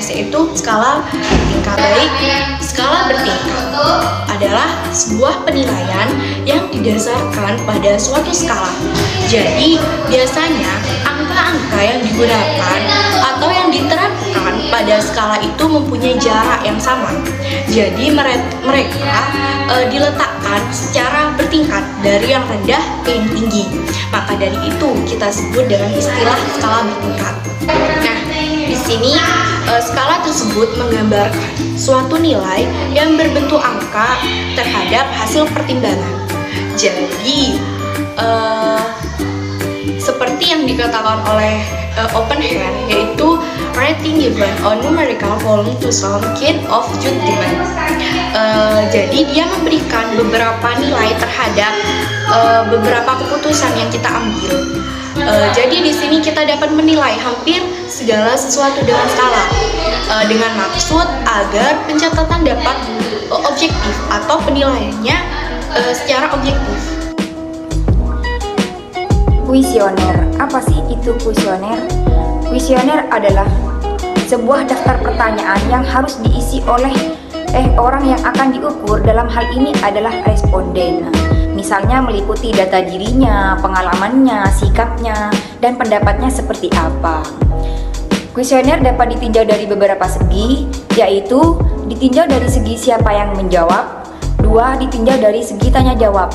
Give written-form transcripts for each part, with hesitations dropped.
tes yaitu skala bertingkat. Baik, skala bertingkat adalah sebuah penilaian yang didasarkan pada suatu skala. Jadi, biasanya angka-angka yang digunakan atau yang diterapkan pada skala itu mempunyai jarak yang sama. Jadi, mereka diletakkan secara bertingkat dari yang rendah ke yang tinggi. Maka dari itu kita sebut dengan istilah skala bertingkat. Nah, di sini skala tersebut menggambarkan suatu nilai yang berbentuk angka terhadap hasil pertimbangan. Jadi, seperti yang dikatakan oleh Oppenheim, yaitu rating given a numerical volume to some kind of judgment. Jadi dia memberikan beberapa nilai terhadap beberapa keputusan yang kita ambil. Jadi di sini kita dapat menilai hampir segala sesuatu dengan skala, dengan maksud agar pencatatan dapat objektif atau penilaiannya secara objektif. Kuesioner, apa sih itu kuesioner? Kuesioner adalah sebuah daftar pertanyaan yang harus diisi oleh orang yang akan diukur. Dalam hal ini adalah responden. Misalnya meliputi data dirinya, pengalamannya, sikapnya, dan pendapatnya seperti apa. Kuesioner dapat ditinjau dari beberapa segi, yaitu ditinjau dari segi siapa yang menjawab, 2 ditinjau dari segi tanya jawab.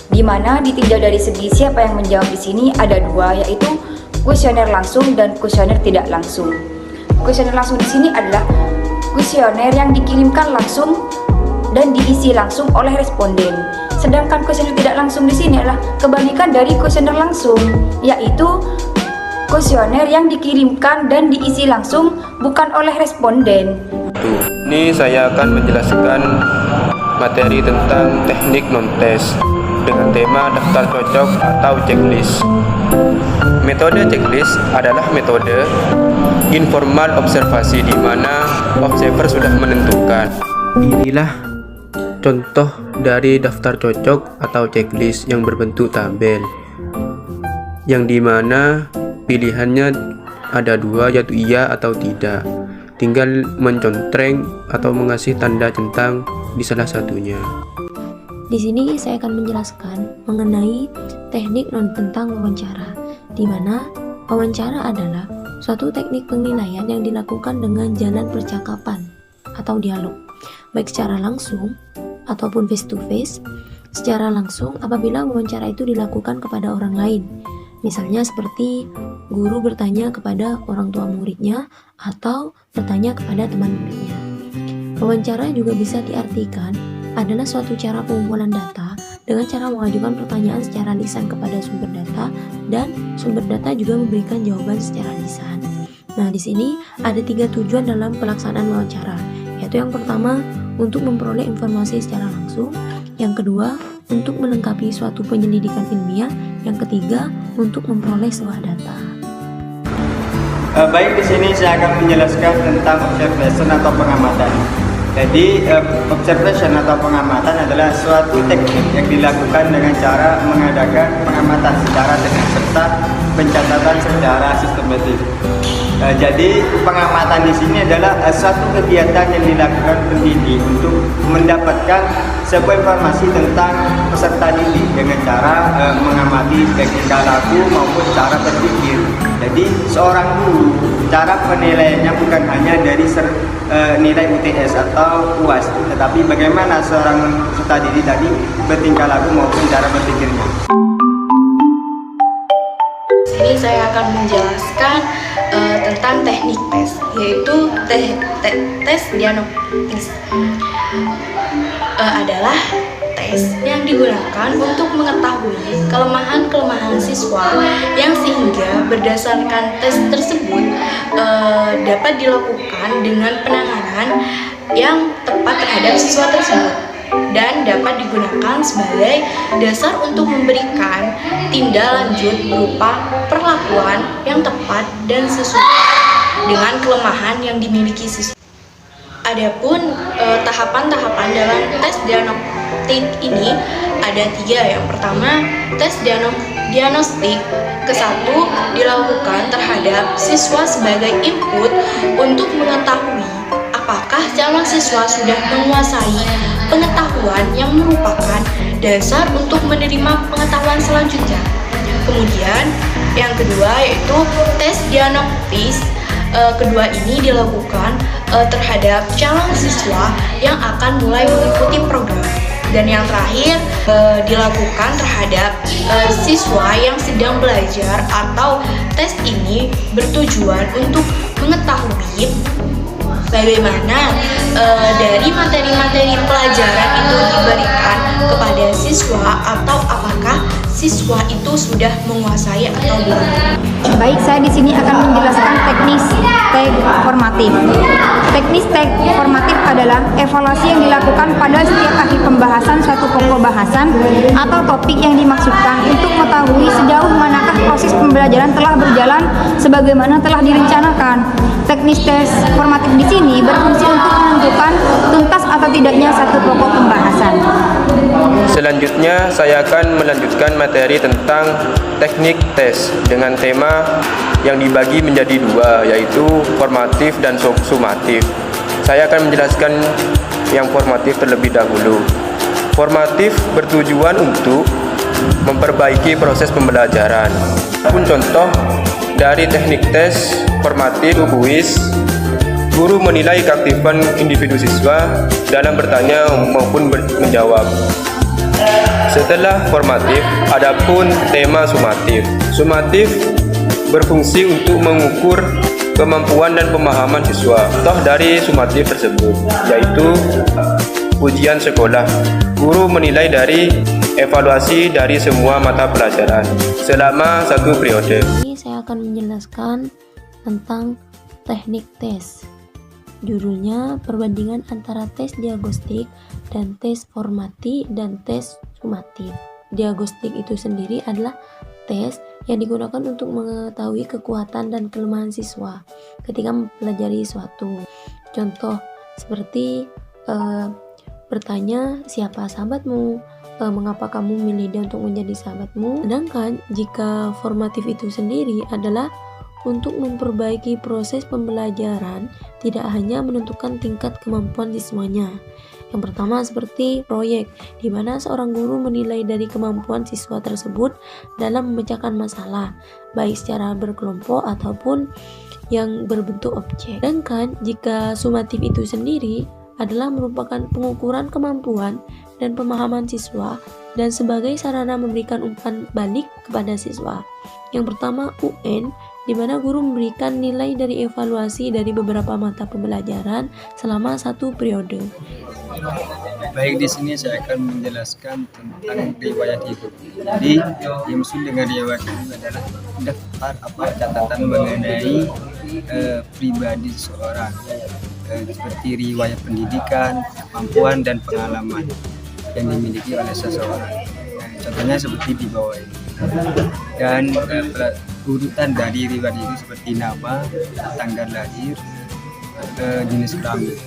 Di mana ditinjau dari segi siapa yang menjawab di sini ada 2, yaitu kuesioner langsung dan kuesioner tidak langsung. Kuesioner langsung di sini adalah kuesioner yang dikirimkan langsung dan diisi langsung oleh responden. Sedangkan kuesioner tidak langsung di sini adalah kebalikan dari kuesioner langsung, yaitu kuesioner yang dikirimkan dan diisi langsung bukan oleh responden. Ini saya akan menjelaskan materi tentang teknik non-tes dengan tema daftar cocok atau checklist. Metode checklist adalah metode informal observasi di mana observer sudah menentukan. Inilah contoh dari daftar cocok atau checklist yang berbentuk tabel, yang dimana pilihannya ada 2, yaitu iya atau tidak. Tinggal mencontreng atau mengasih tanda centang di salah satunya. Di sini saya akan menjelaskan mengenai teknik tentang wawancara, di mana wawancara adalah suatu teknik penilaian yang dilakukan dengan jalan percakapan atau dialog, baik secara langsung ataupun face to face. Secara langsung apabila wawancara itu dilakukan kepada orang lain, misalnya seperti guru bertanya kepada orang tua muridnya atau bertanya kepada teman muridnya. Wawancara juga bisa diartikan adalah suatu cara pengumpulan data dengan cara mengajukan pertanyaan secara lisan kepada sumber data, dan sumber data juga memberikan jawaban secara lisan. Nah, di sini ada 3 tujuan dalam pelaksanaan wawancara, yaitu yang pertama untuk memperoleh informasi secara langsung, yang kedua untuk melengkapi suatu penyelidikan ilmiah, yang ketiga untuk memperoleh sebuah data. Baik, di sini saya akan menjelaskan tentang observation atau pengamatan. Jadi, observation atau pengamatan adalah suatu teknik yang dilakukan dengan cara mengadakan pengamatan secara teknik serta pencatatan secara sistematik. Jadi, pengamatan di sini adalah suatu kegiatan yang dilakukan pendidik untuk mendapatkan sebuah informasi tentang peserta didik dengan cara mengamati baik tingkah laku maupun cara berpikir. Jadi, seorang guru cara penilaiannya bukan hanya dari nilai UTS atau UAS, tetapi bagaimana seorang peserta didik tadi bertingkah laku maupun cara berpikirnya. Ini saya akan menjelaskan tentang teknik tes, yaitu tes diagnostis. Adalah tes yang digunakan untuk mengetahui kelemahan-kelemahan siswa yang sehingga berdasarkan tes tersebut dapat dilakukan dengan penanganan yang tepat terhadap siswa tersebut dan dapat digunakan sebagai dasar untuk memberikan tindak lanjut berupa perlakuan yang tepat dan sesuai dengan kelemahan yang dimiliki siswa. Adapun tahapan-tahapan dalam tes diagnostik ini ada 3. Yang pertama, tes diagnostik diagnostik ke-1 dilakukan terhadap siswa sebagai input untuk mengetahui apakah calon siswa sudah menguasai pengetahuan yang merupakan dasar untuk menerima pengetahuan selanjutnya. Kemudian yang kedua yaitu tes diagnostis. Kedua ini dilakukan terhadap calon siswa yang akan mulai mengikuti program. Dan yang terakhir dilakukan terhadap siswa yang sedang belajar, atau tes ini bertujuan untuk mengetahui bagaimana dari materi-materi pelajaran itu diberikan kepada siswa, atau apakah siswa itu sudah menguasai atau belum. Baik, saya di sini akan menjelaskan teknis tag formatif. Teknis tag formatif adalah evaluasi yang dilakukan pada setiap akhir pembahasan suatu pokok bahasan atau topik yang dimaksudkan untuk mengetahui sejauh manakah proses pembelajaran telah berjalan sebagaimana telah direncanakan. Teknis tes formatif di sini berfungsi untuk menentukan tuntas atau tidaknya satu pokok pembahasan. Selanjutnya, saya akan melanjutkan materi tentang teknik tes dengan tema yang dibagi menjadi dua, yaitu formatif dan sumatif. Saya akan menjelaskan yang formatif terlebih dahulu. Formatif bertujuan untuk memperbaiki proses pembelajaran. Pun contoh dari teknik tes formatif kuis, guru menilai keaktifan individu siswa dalam bertanya maupun menjawab. Setelah formatif, adapun tema sumatif. Sumatif berfungsi untuk mengukur kemampuan dan pemahaman siswa. Contoh dari sumatif tersebut yaitu ujian sekolah. Guru menilai dari evaluasi dari semua mata pelajaran selama satu periode. Ini saya akan menjelaskan tentang teknik tes. Judulnya perbandingan antara tes diagnostik dan tes formatif dan tes sumatif. Diagnostik itu sendiri adalah tes yang digunakan untuk mengetahui kekuatan dan kelemahan siswa ketika mempelajari suatu. Contoh seperti bertanya siapa sahabatmu, mengapa kamu memilih dia untuk menjadi sahabatmu. Sedangkan jika formatif itu sendiri adalah untuk memperbaiki proses pembelajaran, tidak hanya menentukan tingkat kemampuan siswanya. Yang pertama seperti proyek, di mana seorang guru menilai dari kemampuan siswa tersebut dalam memecahkan masalah, baik secara berkelompok ataupun yang berbentuk objek. Sedangkan jika sumatif itu sendiri adalah merupakan pengukuran kemampuan dan pemahaman siswa dan sebagai sarana memberikan umpan balik kepada siswa. Yang pertama UN, di mana guru memberikan nilai dari evaluasi dari beberapa mata pembelajaran selama satu periode. Baik, di sini saya akan menjelaskan tentang riwayat hidup. Jadi, yang maksud dengan riwayat hidup adalah daftar catatan mengenai pribadi seseorang, seperti riwayat pendidikan, kemampuan dan pengalaman yang dimiliki oleh seseorang. Contohnya seperti di bawah ini. Dan urutan dari riwayat itu seperti nama, tanggal lahir, jenis kelamin.